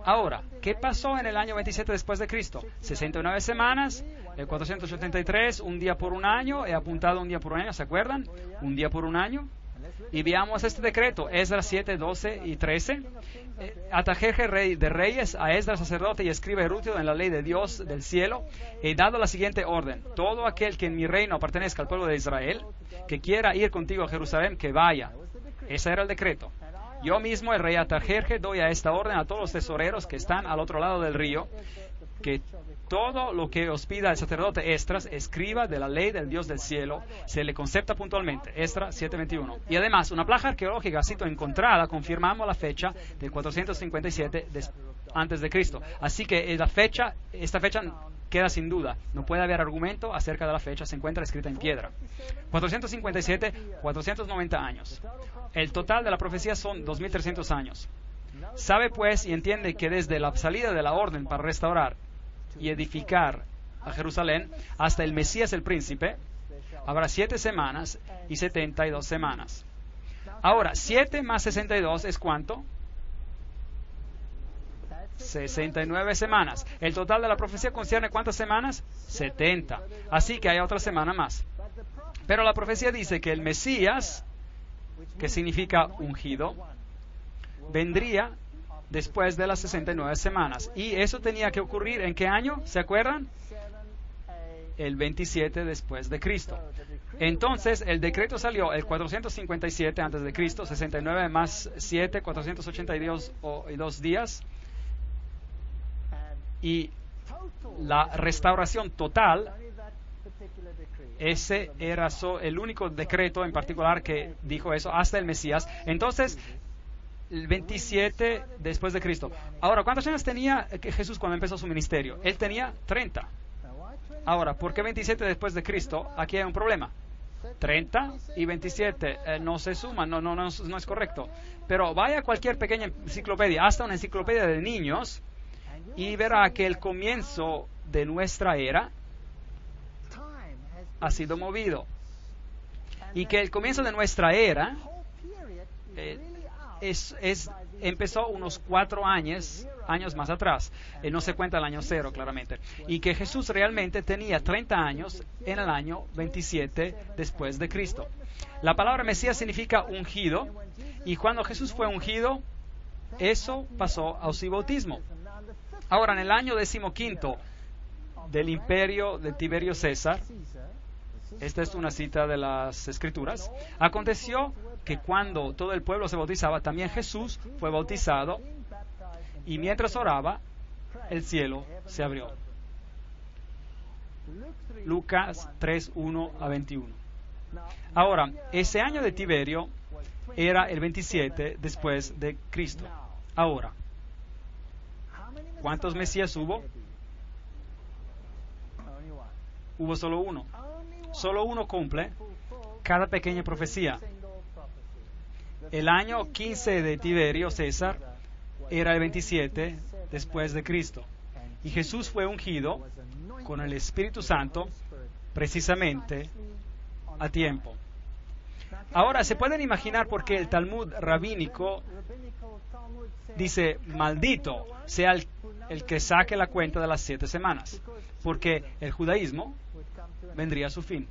Ahora, ¿qué pasó en el año 27 después de Cristo? 69 semanas, el 483, un día por un año, he apuntado un día por un año, ¿se acuerdan? Un día por un año. Y veamos este decreto, Esdras 7, 12 y 13. Artajerjes, rey de reyes, a Esdras, sacerdote y escriba erudito en la ley de Dios del cielo, he dado la siguiente orden: todo aquel que en mi reino pertenezca al pueblo de Israel, que quiera ir contigo a Jerusalén, que vaya. Ese era el decreto. Yo mismo, el rey Artajerjes, doy a esta orden a todos los tesoreros que están al otro lado del río, que todo lo que os pida el sacerdote Esdras, escriba de la ley del Dios del cielo, se le concepta puntualmente. Esdras 7:21. Y además, una placa arqueológica ha sido encontrada, confirmamos la fecha del 457 antes de Cristo. Así que esta fecha queda sin duda. No puede haber argumento acerca de la fecha, se encuentra escrita en piedra. 457, 490 años. El total de la profecía son 2300 años. Sabe pues y entiende que desde la salida de la orden para restaurar y edificar a Jerusalén hasta el Mesías el príncipe, habrá 7 semanas y 72 semanas. Ahora, 7 más 62 es ¿cuánto? 69 semanas. El total de la profecía concierne ¿cuántas semanas? 70. Así que hay otra semana más. Pero la profecía dice que el Mesías, que significa ungido, vendría después de las 69 semanas. Y eso tenía que ocurrir ¿en qué año? ¿Se acuerdan? El 27 después de Cristo. Entonces, el decreto salió el 457 antes de Cristo, 69 más 7, 482 días. Y la restauración total, ese era el único decreto en particular que dijo eso hasta el Mesías. Entonces, el 27 después de Cristo. Ahora, ¿cuántos años tenía Jesús cuando empezó su ministerio? Él tenía 30. Ahora, ¿por qué 27 después de Cristo? Aquí hay un problema. 30 y 27 no se suman, no es correcto. Pero vaya a cualquier pequeña enciclopedia, hasta una enciclopedia de niños, y verá que el comienzo de nuestra era ha sido movido. Y que el comienzo de nuestra era empezó unos 4 años más atrás. No se cuenta el año 0, claramente. Y que Jesús realmente tenía 30 años en el año 27 después de Cristo. La palabra Mesías significa ungido. Y cuando Jesús fue ungido, eso pasó a su bautismo. Ahora, en el año 15 del imperio de Tiberio César, esta es una cita de las Escrituras, aconteció que cuando todo el pueblo se bautizaba, también Jesús fue bautizado, y mientras oraba, el cielo se abrió. Lucas 3, 1 a 21. Ahora, ese año de Tiberio era el 27 después de Cristo. Ahora, ¿cuántos Mesías hubo? Hubo solo uno. Solo uno cumple cada pequeña profecía. El año 15 de Tiberio César era el 27 después de Cristo. Y Jesús fue ungido con el Espíritu Santo precisamente a tiempo. Ahora, ¿se pueden imaginar por qué el Talmud rabínico dice, maldito sea el que saque la cuenta de las 7 semanas? Porque el judaísmo vendría a su fin.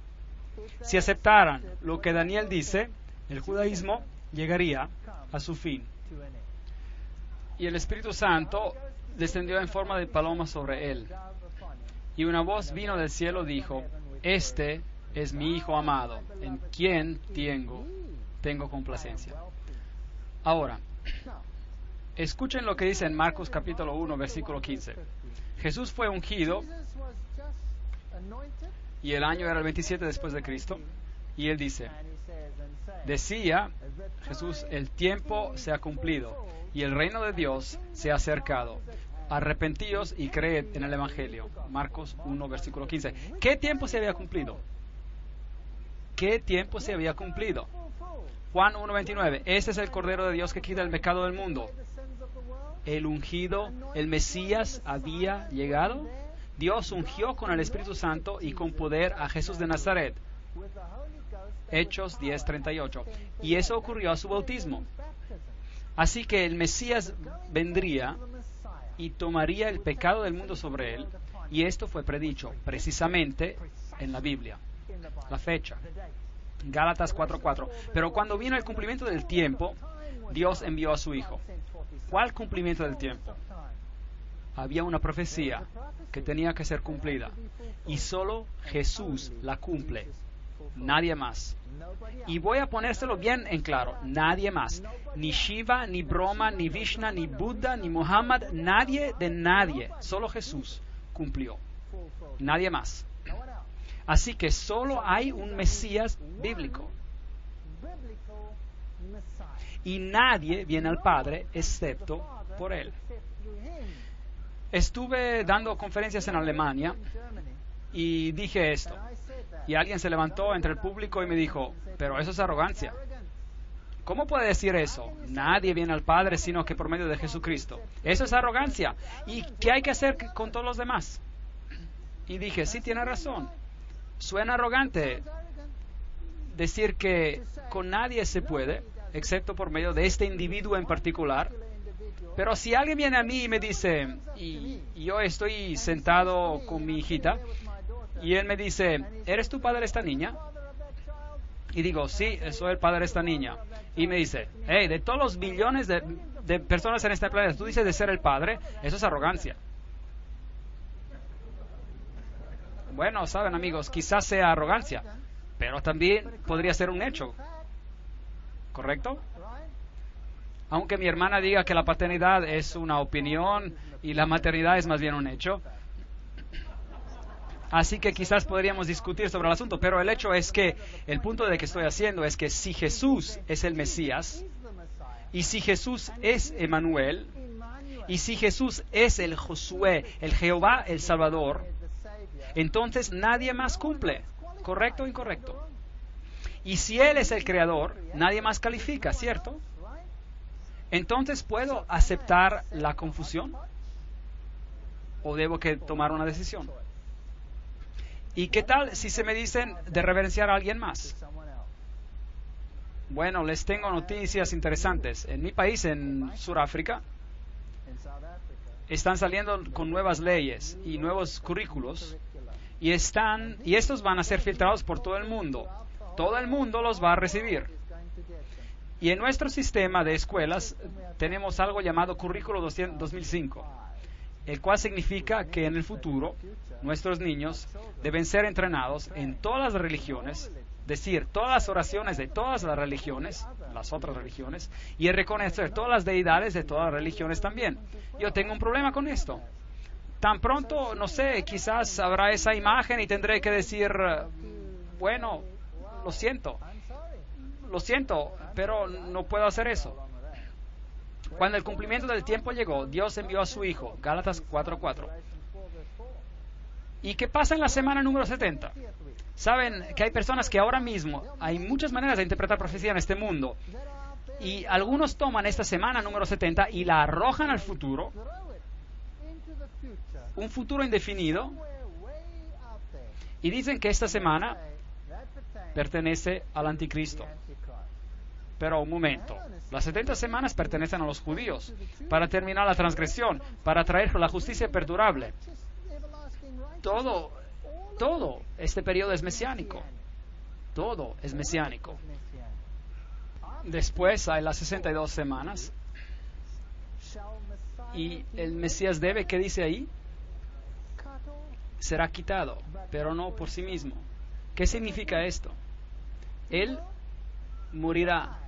Si aceptaran lo que Daniel dice, el judaísmo llegaría a su fin. Y el Espíritu Santo descendió en forma de paloma sobre él. Y una voz vino del cielo y dijo, este es mi Hijo amado, en quien tengo complacencia. Ahora, escuchen lo que dice en Marcos capítulo 1, versículo 15. Jesús fue ungido y el año era el 27 después de Cristo. Y él dice, decía Jesús, el tiempo se ha cumplido y el reino de Dios se ha acercado. Arrepentíos y creed en el Evangelio. Marcos 1, versículo 15. ¿Qué tiempo se había cumplido? ¿Qué tiempo se había cumplido? Juan 1:29. Este es el Cordero de Dios que quita el pecado del mundo. El ungido, el Mesías había llegado. Dios ungió con el Espíritu Santo y con poder a Jesús de Nazaret. Hechos 10:38. Y eso ocurrió a su bautismo. Así que el Mesías vendría y tomaría el pecado del mundo sobre él. Y esto fue predicho precisamente en la Biblia. La fecha. Gálatas 4:4. Pero cuando vino el cumplimiento del tiempo, Dios envió a su Hijo. ¿Cuál cumplimiento del tiempo? Había una profecía que tenía que ser cumplida. Y solo Jesús la cumple. Nadie más. Y voy a ponérselo bien en claro. Nadie más. Ni Shiva, ni Brahma, ni Vishnu, ni Buda, ni Muhammad. Nadie de nadie. Solo Jesús cumplió. Nadie más. Así que solo hay un Mesías bíblico. Y nadie viene al Padre excepto por Él. Estuve dando conferencias en Alemania y dije esto. Y alguien se levantó entre el público y me dijo, pero eso es arrogancia. ¿Cómo puede decir eso? Nadie viene al Padre sino que por medio de Jesucristo. Eso es arrogancia. ¿Y qué hay que hacer con todos los demás? Y dije, sí, tiene razón. Suena arrogante decir que con nadie se puede, excepto por medio de este individuo en particular. Pero si alguien viene a mí y me dice, y yo estoy sentado con mi hijita, y él me dice, ¿eres tu padre de esta niña? Y digo, sí, soy el padre de esta niña. Y me dice, hey, de todos los billones de personas en este planeta, tú dices de ser el padre, eso es arrogancia. Bueno, saben amigos, quizás sea arrogancia, pero también podría ser un hecho. ¿Correcto? Aunque mi hermana diga que la paternidad es una opinión y la maternidad es más bien un hecho. Así que quizás podríamos discutir sobre el asunto, pero el hecho es que el punto de que estoy haciendo es que si Jesús es el Mesías, y si Jesús es Emmanuel, y si Jesús es el Josué, el Jehová, el Salvador, entonces nadie más cumple. ¿Correcto o incorrecto? Y si Él es el Creador, nadie más califica, ¿cierto? Entonces, ¿puedo aceptar la confusión? ¿O debo que tomar una decisión? ¿Y qué tal si se me dicen de reverenciar a alguien más? Bueno, les tengo noticias interesantes. En mi país, en Sudáfrica, están saliendo con nuevas leyes y nuevos currículos y estos van a ser filtrados por todo el mundo. Todo el mundo los va a recibir. Y en nuestro sistema de escuelas tenemos algo llamado Currículo 2005, el cual significa que en el futuro nuestros niños deben ser entrenados en todas las religiones, decir todas las oraciones de todas las religiones, las otras religiones, y reconocer todas las deidades de todas las religiones también. Yo tengo un problema con esto. Tan pronto, no sé, quizás habrá esa imagen y tendré que decir, bueno, lo siento, pero no puedo hacer eso. Cuando el cumplimiento del tiempo llegó, Dios envió a su Hijo, Gálatas 4:4. ¿Y qué pasa en la semana número 70? Saben que hay personas que ahora mismo, hay muchas maneras de interpretar profecía en este mundo, y algunos toman esta semana número 70 y la arrojan al futuro, un futuro indefinido, y dicen que esta semana pertenece al anticristo. Pero un momento, las 70 semanas pertenecen a los judíos, para terminar la transgresión, para traer la justicia perdurable. Todo este periodo es mesiánico. Todo es mesiánico. Después hay las 62 semanas. Y el Mesías debe, ¿qué dice ahí? Será quitado, pero no por sí mismo. ¿Qué significa esto? Él morirá,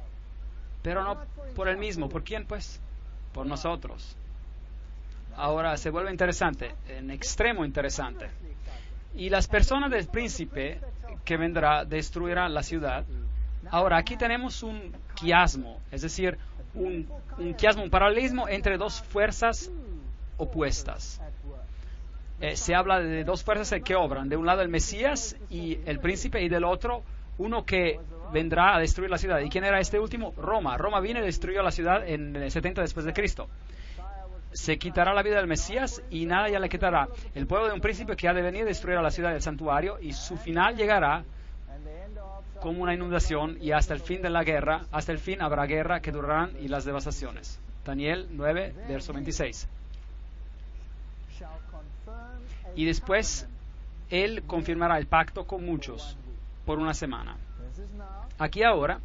pero no por él mismo. ¿Por quién, pues? Por nosotros. Ahora se vuelve interesante, en extremo interesante. Y las personas del príncipe que vendrá destruirán la ciudad. Ahora, aquí tenemos un quiasmo, es decir, un quiasmo, un paralelismo entre dos fuerzas opuestas. Se habla de dos fuerzas que obran. De un lado el Mesías y el príncipe, y del otro uno que vendrá a destruir la ciudad. ¿Y quién era este último? Roma. Roma vino y destruyó la ciudad en el 70 después de Cristo. Se quitará la vida del Mesías y nada ya le quitará. El pueblo de un príncipe que ha de venir a destruir a la ciudad del santuario, y su final llegará como una inundación, y hasta el fin de la guerra, hasta el fin habrá guerra que durarán y las devastaciones. Daniel 9, verso 26. Y después él confirmará el pacto con muchos por una semana. Aquí ahora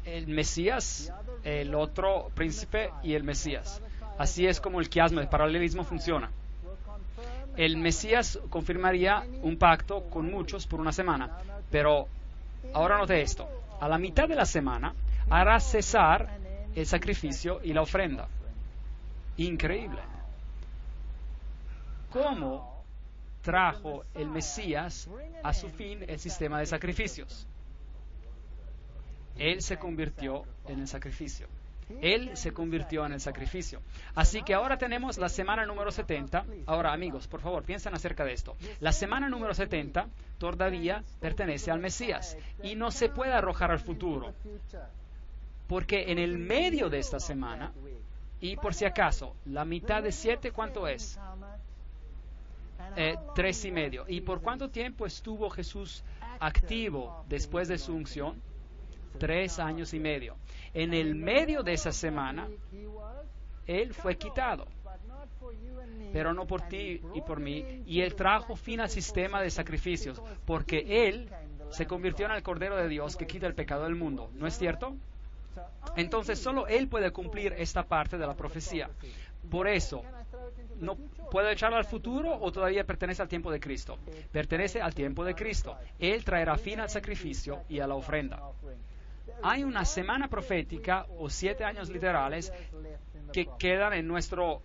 el Mesías, el otro príncipe y el Mesías. Así es como el quiasmo, el paralelismo funciona. El Mesías confirmaría un pacto con muchos por una semana, pero ahora note esto: a la mitad de la semana hará cesar el sacrificio y la ofrenda. Increíble. ¿Cómo trajo el Mesías a su fin el sistema de sacrificios? Él se convirtió en el sacrificio. Él se convirtió en el sacrificio. Así que ahora tenemos la semana número 70. Ahora, amigos, por favor, piensen acerca de esto. La semana número 70 todavía pertenece al Mesías y no se puede arrojar al futuro. Porque en el medio de esta semana, y por si acaso, la mitad de 7, ¿cuánto es? 3,5. ¿Y por cuánto tiempo estuvo Jesús activo después de su unción? 3 años y medio. En el medio de esa semana, Él fue quitado, pero no por ti y por mí, y Él trajo fin al sistema de sacrificios, porque Él se convirtió en el Cordero de Dios que quita el pecado del mundo. ¿No es cierto? Entonces solo Él puede cumplir esta parte de la profecía. Por eso, ¿no puedo echarlo al futuro o todavía pertenece al tiempo de Cristo? Pertenece al tiempo de Cristo. Él traerá fin al sacrificio y a la ofrenda. Hay una semana profética o 7 años literales que quedan en nuestro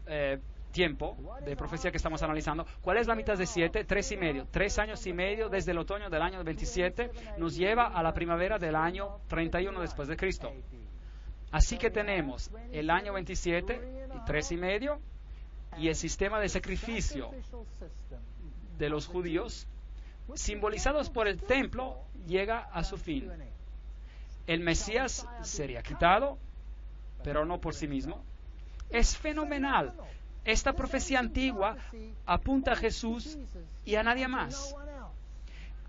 tiempo de profecía que estamos analizando. ¿Cuál es la mitad de 7? 3,5. 3 años y medio desde el otoño del año 27 nos lleva a la primavera del año 31 después de Cristo. Así que tenemos el año 27 y 3,5 y el sistema de sacrificio de los judíos, simbolizados por el templo, llega a su fin. El Mesías sería quitado, pero no por sí mismo. Es fenomenal. Esta profecía antigua apunta a Jesús y a nadie más.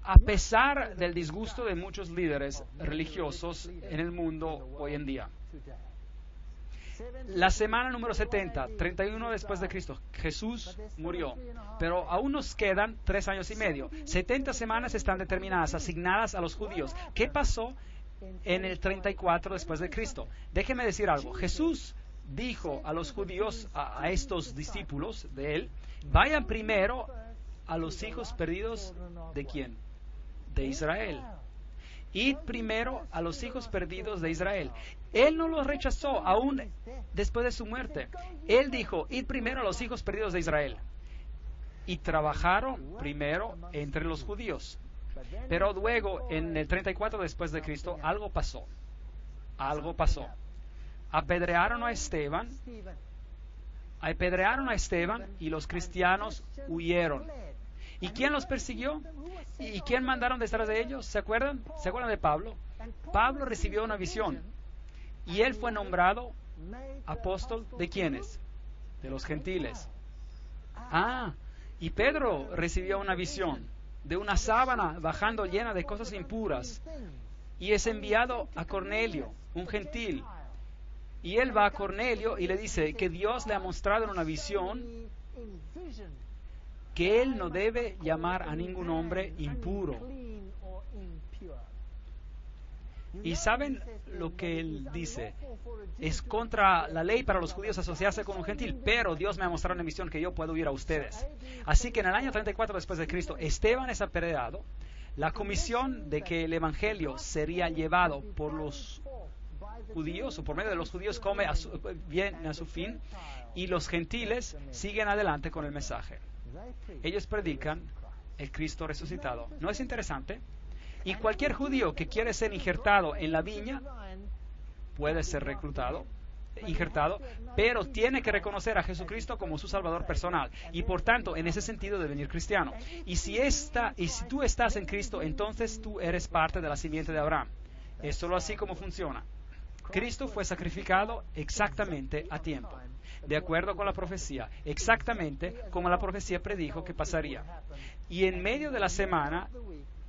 A pesar del disgusto de muchos líderes religiosos en el mundo hoy en día. La semana número 70, 31 después de Cristo, Jesús murió, pero aún nos quedan 3 años y medio. 70 semanas están determinadas, asignadas a los judíos. ¿Qué pasó en el 34 después de Cristo? Déjeme decir algo. Jesús dijo a los judíos, a estos discípulos de él: vayan primero a los hijos perdidos ¿de quién? De Israel. Id primero a los hijos perdidos de Israel. Él no los rechazó aún después de su muerte. Él dijo: id primero a los hijos perdidos de Israel. Y trabajaron primero entre los judíos. Pero luego, en el 34 después de Cristo, algo pasó. Algo pasó. Apedrearon a Esteban apedrearon a Esteban y los cristianos huyeron. ¿Y quién los persiguió? ¿Y quién mandaron detrás de ellos? ¿Se acuerdan? ¿Se acuerdan de Pablo? Pablo recibió una visión y él fue nombrado apóstol ¿de quiénes? De los gentiles. Y Pedro recibió una visión de una sábana bajando llena de cosas impuras y es enviado a Cornelio, un gentil. Y él va a Cornelio y le dice que Dios le ha mostrado en una visión que él no debe llamar a ningún hombre impuro. Y ¿saben lo que él dice? Es contra la ley para los judíos asociarse con un gentil, pero Dios me ha mostrado una visión que yo puedo ir a ustedes. Así que en el año 34 después de Cristo, Esteban es apedreado. La comisión de que el evangelio sería llevado por los judíos o por medio de los judíos viene a su fin y los gentiles siguen adelante con el mensaje. Ellos predican el Cristo resucitado. ¿No es interesante? Y cualquier judío que quiere ser injertado en la viña puede ser injertado, pero tiene que reconocer a Jesucristo como su Salvador personal y por tanto en ese sentido debe venir cristiano. Y si tú estás en Cristo, entonces tú eres parte de la simiente de Abraham. Es solo así como funciona. Cristo fue sacrificado exactamente a tiempo, de acuerdo con la profecía, exactamente como la profecía predijo que pasaría. Y en medio de la semana,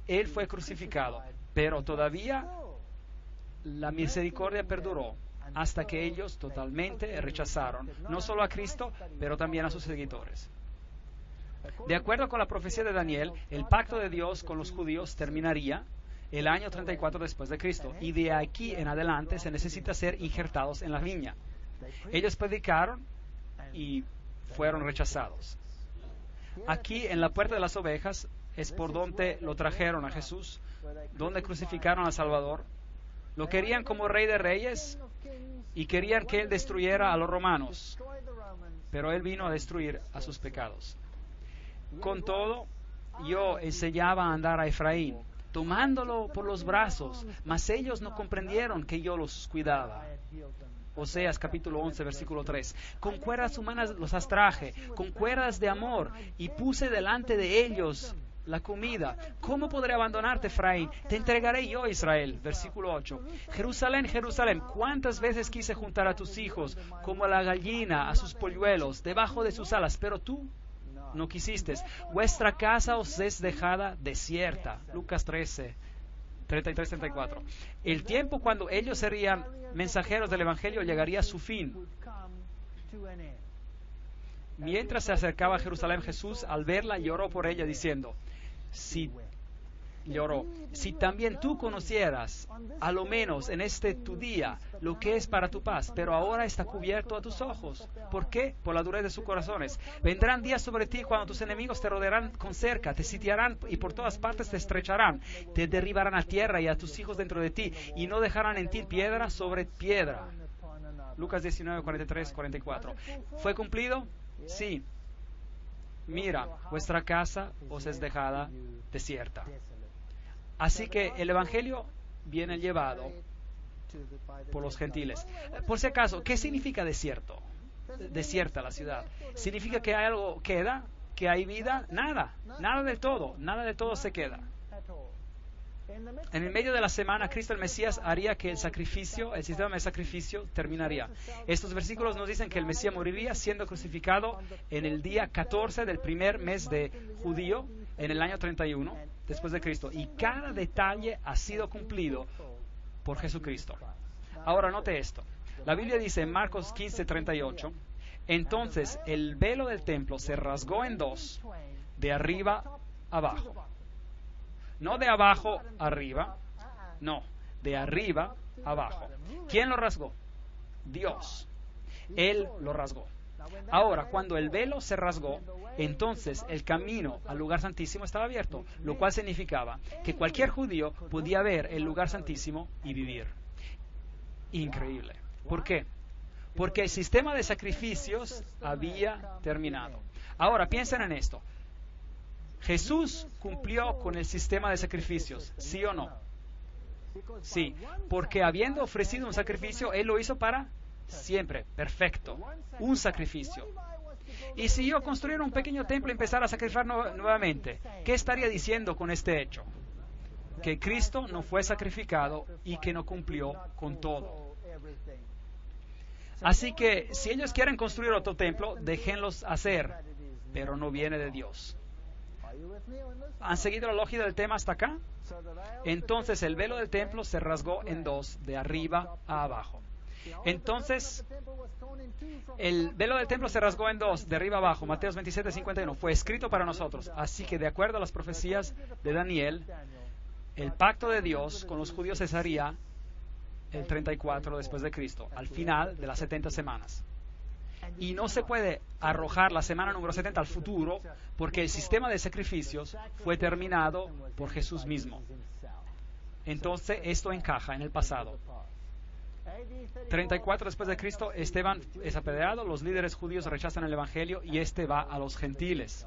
Él fue crucificado, pero todavía la misericordia perduró hasta que ellos totalmente rechazaron, no solo a Cristo, pero también a sus seguidores. De acuerdo con la profecía de Daniel, el pacto de Dios con los judíos terminaría el año 34 después de Cristo, y de aquí en adelante se necesita ser injertados en la viña. Ellos predicaron y fueron rechazados. Aquí en la puerta de las ovejas es por donde lo trajeron a Jesús, donde crucificaron al Salvador. Lo querían como rey de reyes y querían que Él destruyera a los romanos, pero Él vino a destruir a sus pecados. Con todo, yo enseñaba a andar a Efraín, tomándolo por los brazos, mas ellos no comprendieron que yo los cuidaba. Oseas capítulo 11, versículo 3. Con cuerdas humanas los atraje, con cuerdas de amor, y puse delante de ellos la comida. ¿Cómo podré abandonarte, Efraín? Te entregaré yo, Israel. Versículo 8. Jerusalén, Jerusalén, ¿cuántas veces quise juntar a tus hijos como a la gallina a sus polluelos debajo de sus alas? Pero tú no quisiste. Vuestra casa os es dejada desierta. Lucas 13, 33-34. El tiempo cuando ellos serían mensajeros del Evangelio llegaría a su fin. Mientras se acercaba a Jerusalén, Jesús, al verla, lloró por ella, diciendo, si también tú conocieras, a lo menos en este tu día, lo que es para tu paz, pero ahora está cubierto a tus ojos. ¿Por qué? Por la dureza de sus corazones. Vendrán días sobre ti cuando tus enemigos te rodearán con cerca, te sitiarán y por todas partes te estrecharán, te derribarán a tierra y a tus hijos dentro de ti, y no dejarán en ti piedra sobre piedra. Lucas 19, 43, 44. ¿Fue cumplido? Sí. Mira, vuestra casa os es dejada desierta. Así que el Evangelio viene llevado por los gentiles. Por si acaso, ¿qué significa desierto? Desierta la ciudad. ¿Significa que hay algo queda? ¿Que hay vida? Nada. Nada del todo. Nada de todo se queda. En el medio de la semana, Cristo el Mesías haría que el sistema de sacrificio terminaría. Estos versículos nos dicen que el Mesías moriría siendo crucificado en el día 14 del primer mes de judío, en el año 31 después de Cristo. Y cada detalle ha sido cumplido por Jesucristo. Ahora note esto. La Biblia dice en Marcos 15:38, entonces el velo del templo se rasgó en dos, de arriba abajo. No de abajo arriba, no, de arriba abajo. ¿Quién lo rasgó? Dios. Él lo rasgó. Ahora, cuando el velo se rasgó, entonces el camino al lugar santísimo estaba abierto, lo cual significaba que cualquier judío podía ver el lugar santísimo y vivir. Increíble. ¿Por qué? Porque el sistema de sacrificios había terminado. Ahora, piensen en esto. ¿Jesús cumplió con el sistema de sacrificios? ¿Sí o no? Sí, porque habiendo ofrecido un sacrificio, Él lo hizo para siempre perfecto, un sacrificio. Y si yo construyera un pequeño templo y empezara a sacrificar nuevamente, ¿qué estaría diciendo con este hecho? Que Cristo no fue sacrificado y que no cumplió con todo. Así que si ellos quieren construir otro templo, déjenlos hacer, pero no viene de Dios. ¿Han seguido la lógica del tema hasta acá? Entonces el velo del templo se rasgó en dos, de arriba a abajo. Entonces, el velo del templo se rasgó en dos, de arriba a abajo. Mateos 27, 51. Fue escrito para nosotros. Así que, de acuerdo a las profecías de Daniel, el pacto de Dios con los judíos cesaría el 34 después de Cristo, al final de las 70 semanas. Y no se puede arrojar la semana número 70 al futuro, porque el sistema de sacrificios fue terminado por Jesús mismo. Entonces, esto encaja en el pasado. 34 después de Cristo, Esteban es apedreado, los líderes judíos rechazan el Evangelio y este va a los gentiles.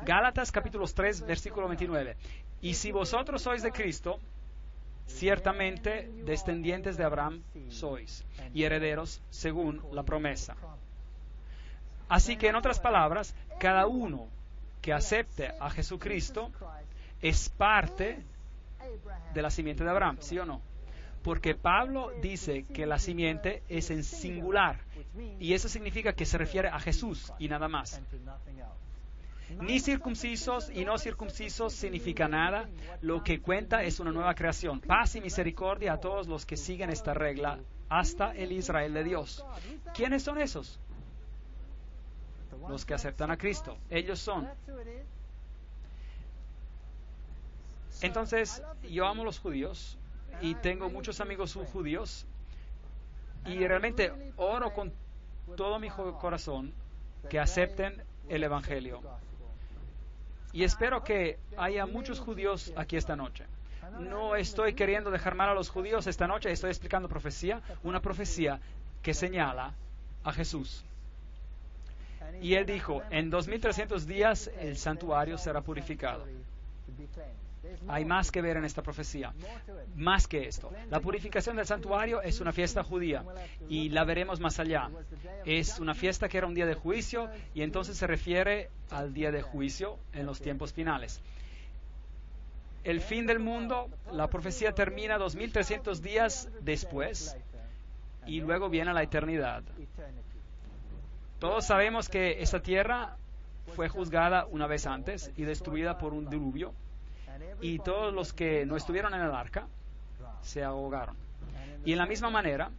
Gálatas capítulo 3, versículo 29. Y si vosotros sois de Cristo, ciertamente descendientes de Abraham sois, y herederos según la promesa. Así que, en otras palabras, cada uno que acepte a Jesucristo es parte de la simiente de Abraham, ¿sí o no? Porque Pablo dice que la simiente es en singular, y eso significa que se refiere a Jesús y nada más. Ni circuncisos y no circuncisos significa nada, lo que cuenta es una nueva creación. Paz y misericordia a todos los que siguen esta regla, hasta el Israel de Dios. ¿Quiénes son esos? Los que aceptan a Cristo. Ellos son. Entonces, yo amo a los judíos y tengo muchos amigos judíos y realmente oro con todo mi corazón que acepten el Evangelio. Y espero que haya muchos judíos aquí esta noche. No estoy queriendo dejar mal a los judíos esta noche, estoy explicando profecía, una profecía que señala a Jesús. Y él dijo, en 2300 días el santuario será purificado. Hay más que ver en esta profecía, más que esto. La purificación del santuario es una fiesta judía y la veremos más allá. Es una fiesta que era un día de juicio y entonces se refiere al día de juicio en los tiempos finales. El fin del mundo, la profecía termina 2300 días después y luego viene la eternidad. Todos sabemos que esta tierra fue juzgada una vez antes y destruida por un diluvio. Y todos los que no estuvieron en el arca se ahogaron. Y en la misma manera,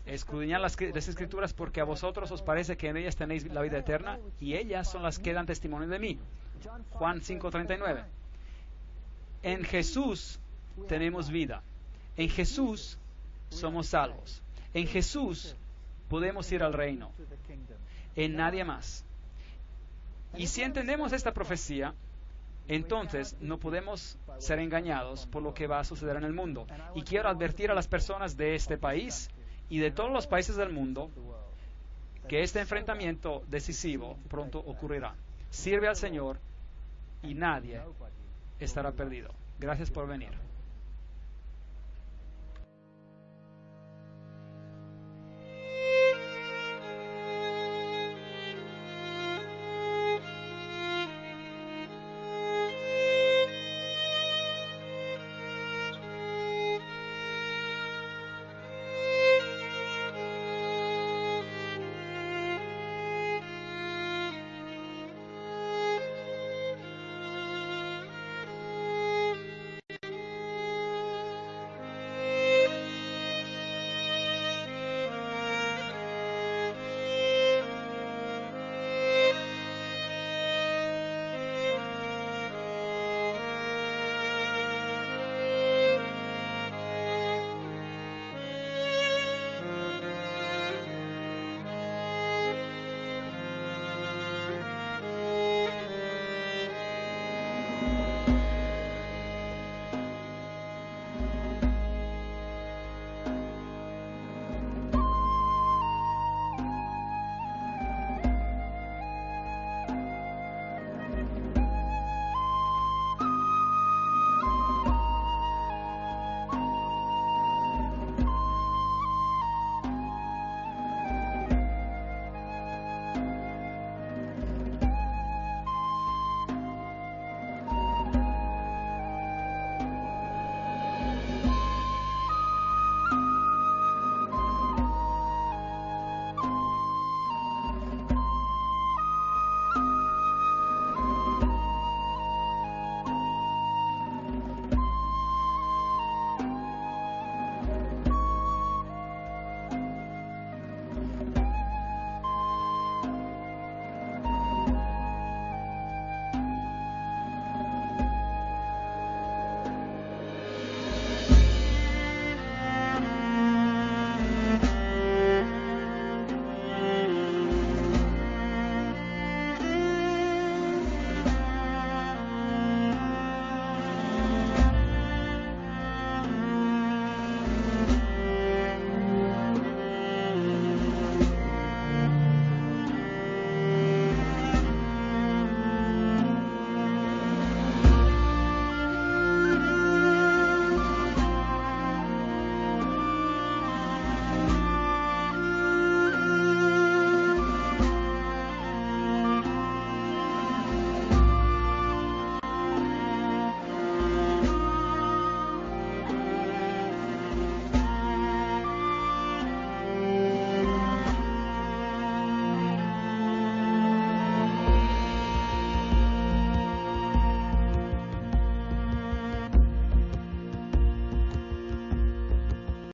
escudriñad las Escrituras porque a vosotros os parece que en ellas tenéis la vida eterna y ellas son las que dan testimonio de mí. Juan 5:39. En Jesús tenemos vida. En Jesús somos salvos. En Jesús podemos ir al reino. En nadie más. Y si entendemos esta profecía, entonces no podemos ser engañados por lo que va a suceder en el mundo. Y quiero advertir a las personas de este país y de todos los países del mundo que este enfrentamiento decisivo pronto ocurrirá. Sirve al Señor y nadie estará perdido. Gracias por venir.